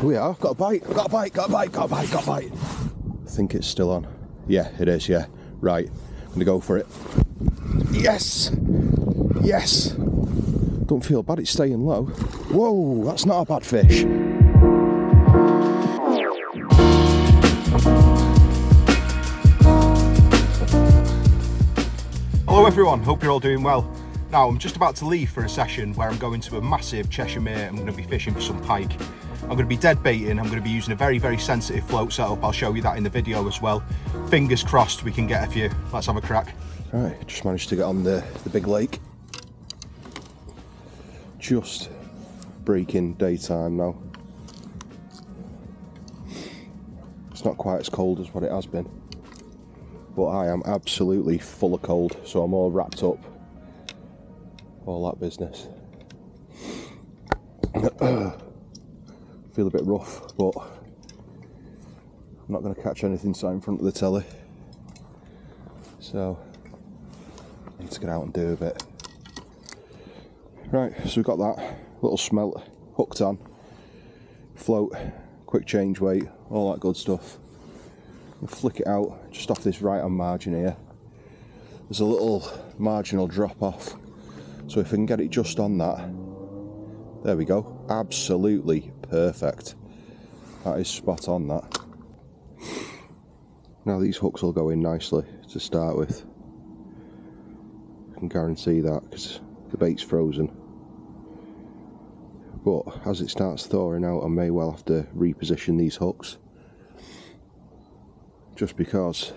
We are. Got a bite. Got a bite. Got a bite. Got a bite. Got a bite. I think it's still on. Yeah, it is. Yeah. Right. I'm gonna go for it. Yes. Yes. Don't feel bad. It's staying low. Whoa, that's not a bad fish. Hello everyone, hope you're all doing well. Now I'm just about to leave for a session where I'm going to a massive Cheshire mere. I'm going to be fishing for some pike. I'm going to be dead baiting. I'm going to be using a very sensitive float setup. I'll show you that in the video as well. Fingers crossed we can get a few. Let's have a crack. Right, just managed to get on the big lake. Just breaking daytime now. It's not quite as cold as what it has been, but I am absolutely full of cold, so I'm all wrapped up, all that business. Feel a bit rough, but I'm not going to catch anything sat in front of the telly, so I need to get out and do a bit. Right, so we've got that little smelt hooked on, float, quick change weight, all that good stuff. We'll flick it out just off this right hand margin here. There's a little marginal drop off, so if I can get it just on that, there we go, absolutely perfect. That is spot on, that. Now these hooks will go in nicely to start with. I can guarantee that because the bait's frozen. But as it starts thawing out, I may well have to reposition these hooks, just because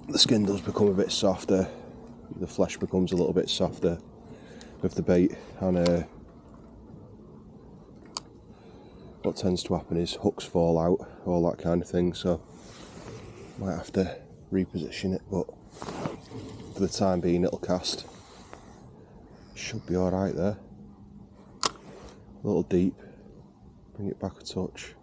the skin does become a bit softer, the flesh becomes a little bit softer with the bait, and what tends to happen is hooks fall out, all that kind of thing, so might have to reposition it, but for the time being it'll cast. Should be alright there. A little deep, bring it back a touch.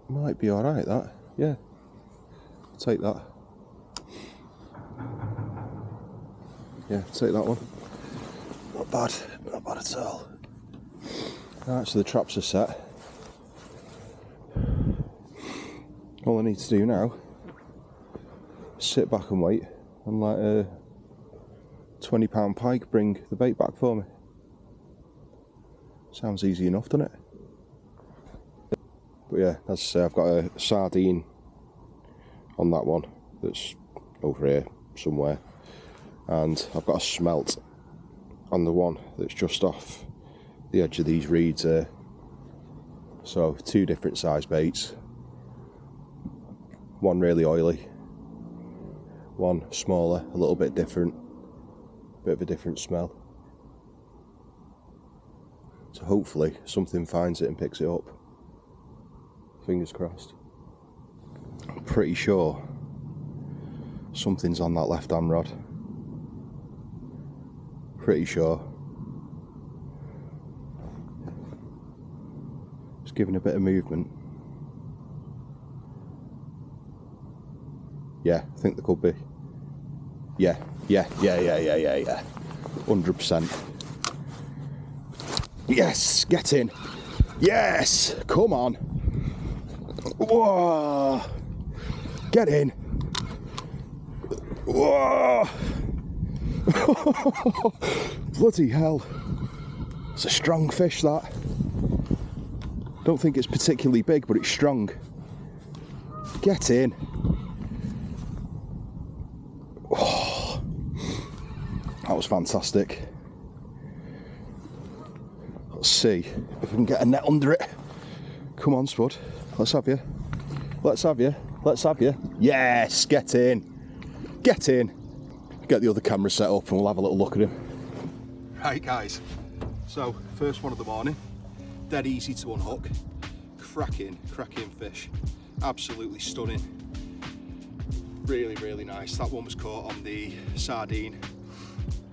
Might be alright, that, yeah. I'll take that. Yeah, take that one. Not bad at all. Right, so the traps are set. All I need to do now is sit back and wait and let a £20 pike bring the bait back for me. Sounds easy enough, doesn't it? But yeah, as I say, I've got a sardine on that one that's over here somewhere, and I've got a smelt on the one that's just off the edge of these reeds here. So two different size baits, one really oily, one smaller, a little bit different, bit of a different smell. So hopefully something finds it and picks it up. Fingers crossed. I'm pretty sure something's on that left hand rod. Pretty sure. Just giving a bit of movement. Yeah, I think there could be. Yeah. 100%. Yes, get in. Yes, come on. Whoa. Get in. Whoa. Bloody hell. It's a strong fish, that. Don't think it's particularly big, but it's strong. Get in. Oh, that was fantastic. Let's see if we can get a net under it. Come on, Spud. Let's have you. Let's have you. Let's have you. Yes, get in. Get in. Get the other camera set up and we'll have a little look at him. Right guys, so first one of the morning, dead easy to unhook, cracking fish, absolutely stunning, really nice. That one was caught on the sardine,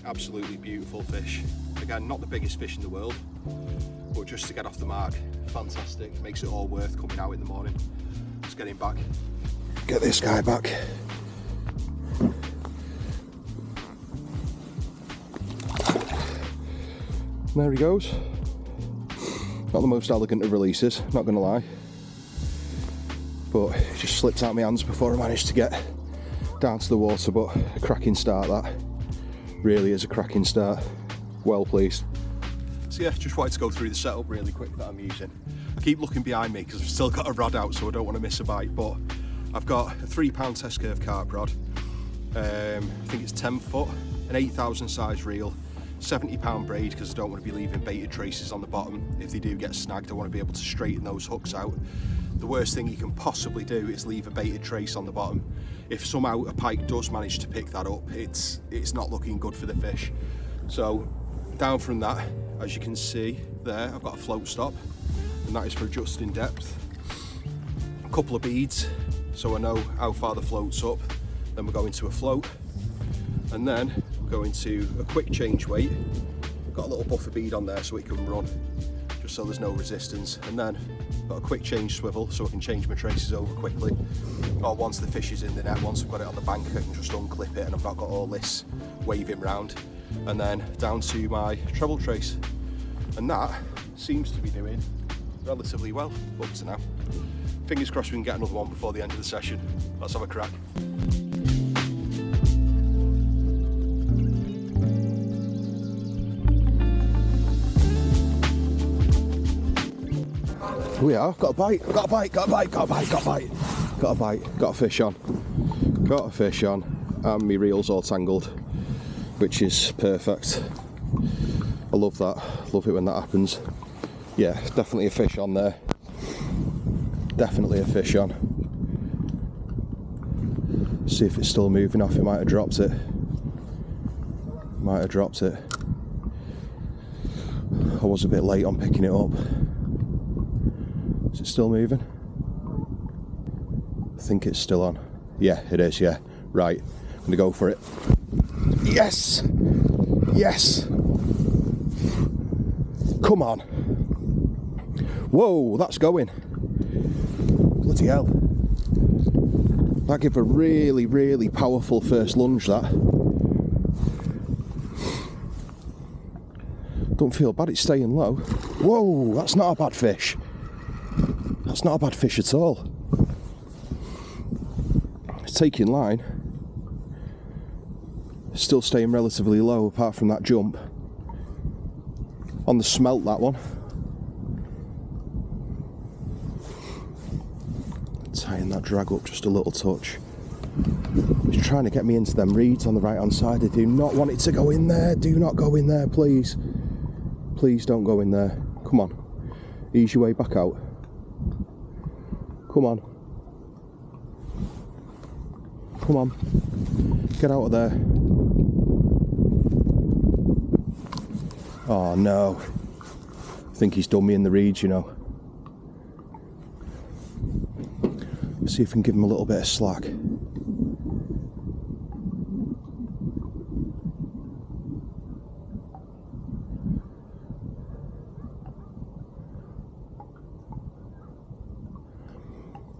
absolutely beautiful fish. Again, not the biggest fish in the world, but just to get off the mark, fantastic, makes it all worth coming out in the morning. Let's get him back. Get this guy back. And there he goes. Not the most elegant of releases, not gonna lie. But it just slipped out of my hands before I managed to get down to the water, but a cracking start that. Really is a cracking start. Well pleased. So yeah, just wanted to go through the setup really quick that I'm using. I keep looking behind me because I've still got a rod out, so I don't want to miss a bite, but I've got a £3 test curve carp rod. I think it's 10 foot, an 8,000 size reel, £70 braid because I don't want to be leaving baited traces on the bottom. If they do get snagged, I want to be able to straighten those hooks out. The worst thing you can possibly do is leave a baited trace on the bottom. If somehow a pike does manage to pick that up, it's not looking good for the fish. So down from that, as you can see there, I've got a float stop, and that is for adjusting depth. A couple of beads, so I know how far the float's up. Then we're going to a float, and then we're going to a quick change weight. Got a little buffer bead on there so it can run, just so there's no resistance. And then got a quick change swivel so I can change my traces over quickly. Or once the fish is in the net, once I've got it on the bank, I can just unclip it and I've not got all this waving round. And then down to my treble trace. And that seems to be doing relatively well up to now. Fingers crossed we can get another one before the end of the session. Let's have a crack. Here we are, got a bite, got a bite, got a bite, got a bite, got a bite, got a bite, got a fish on, and my reel's all tangled, which is perfect. I love that, love it when that happens. Yeah, definitely a fish on there, definitely a fish on. See if it's still moving off, it might have dropped it. Might have dropped it. I was a bit late on picking it up. Is it still moving? I think it's still on. Yeah, it is, yeah. Right, I'm gonna go for it. Yes! Yes! Come on. Whoa, that's going. Bloody hell. That gave a really, really powerful first lunge, that. Don't feel bad, it's staying low. Whoa, that's not a bad fish. That's not a bad fish at all. It's taking line. Still staying relatively low apart from that jump. On the smelt, that one. Tying that drag up just a little touch. He's trying to get me into them reeds on the right hand side. I do not want it to go in there. Do not go in there, please. Please don't go in there. Come on. Ease your way back out. Come on. Come on. Get out of there. Oh no. I think he's done me in the reeds, you know. See if we can give him a little bit of slack.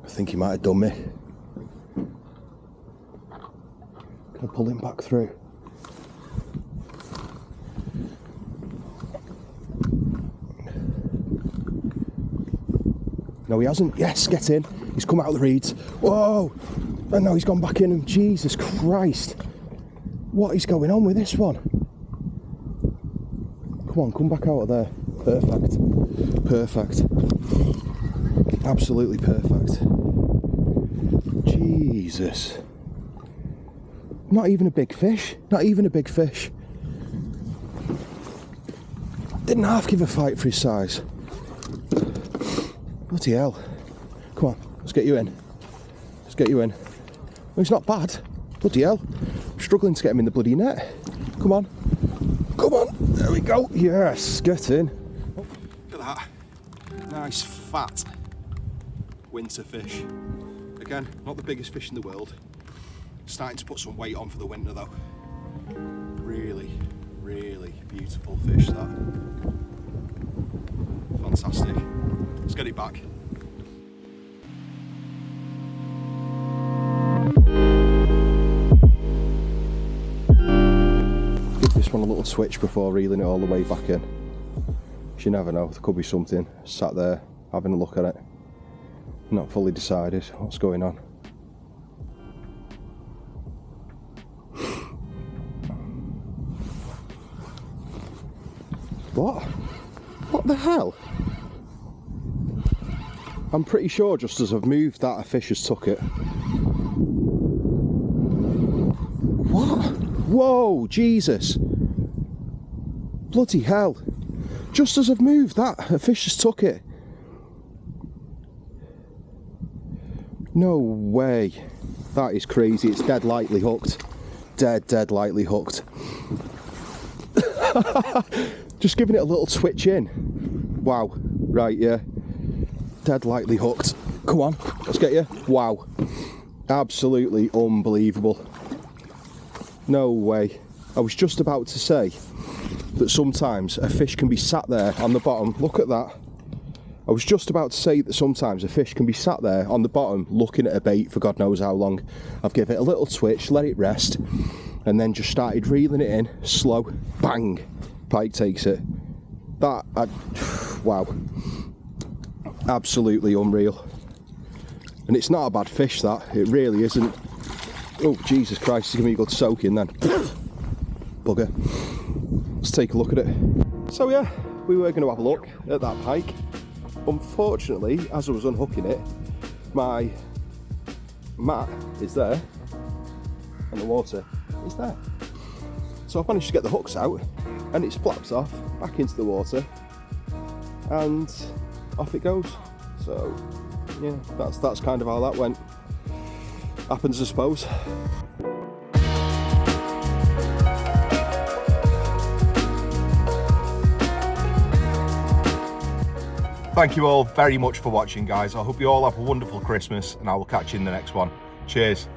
I think he might have done me. Can I pull him back through? No, he hasn't. Yes, get in. He's come out of the reeds. Whoa! And now he's gone back in. And Jesus Christ! What is going on with this one? Come on, come back out of there. Perfect. Perfect. Absolutely perfect. Jesus. Not even a big fish. Not even a big fish. Didn't half give a fight for his size. Bloody hell. Come on, let's get you in. Let's get you in. Well, he's not bad. Bloody hell. I'm struggling to get him in the bloody net. Come on. Come on. There we go. Yes, get in. Look at that. Nice fat winter fish. Again, not the biggest fish in the world. Starting to put some weight on for the winter though. Really, really beautiful fish that. Fantastic. Let's get it back. Give this one a little switch before reeling it all the way back in. You never know, there could be something sat there having a look at it. Not fully decided what's going on. What? What the hell? I'm pretty sure just as I've moved that, a fish has took it. What? Whoa, Jesus. Bloody hell. Just as I've moved that, a fish has took it. No way. That is crazy. It's dead lightly hooked. Dead lightly hooked. Just giving it a little twitch in. Wow. Right, yeah. Dead lightly hooked. Come on, let's get you. Wow. Absolutely unbelievable. No way. I was just about to say that sometimes a fish can be sat there on the bottom. Look at that. I was just about to say that sometimes a fish can be sat there on the bottom looking at a bait for God knows how long. I've given it a little twitch, let it rest, and then just started reeling it in, slow, bang, pike takes it. Wow. Absolutely unreal. And it's not a bad fish, that. It really isn't. Oh, Jesus Christ, it's giving me a good soaking then. Bugger. Let's take a look at it. So yeah, we were going to have a look at that pike. Unfortunately, as I was unhooking it, my mat is there and the water is there. So I've managed to get the hooks out and it's flaps off back into the water and off it goes. So yeah, that's kind of how that went. Happens, I suppose. Thank you all very much for watching, guys. I hope you all have a wonderful Christmas and I will catch you in the next one. Cheers.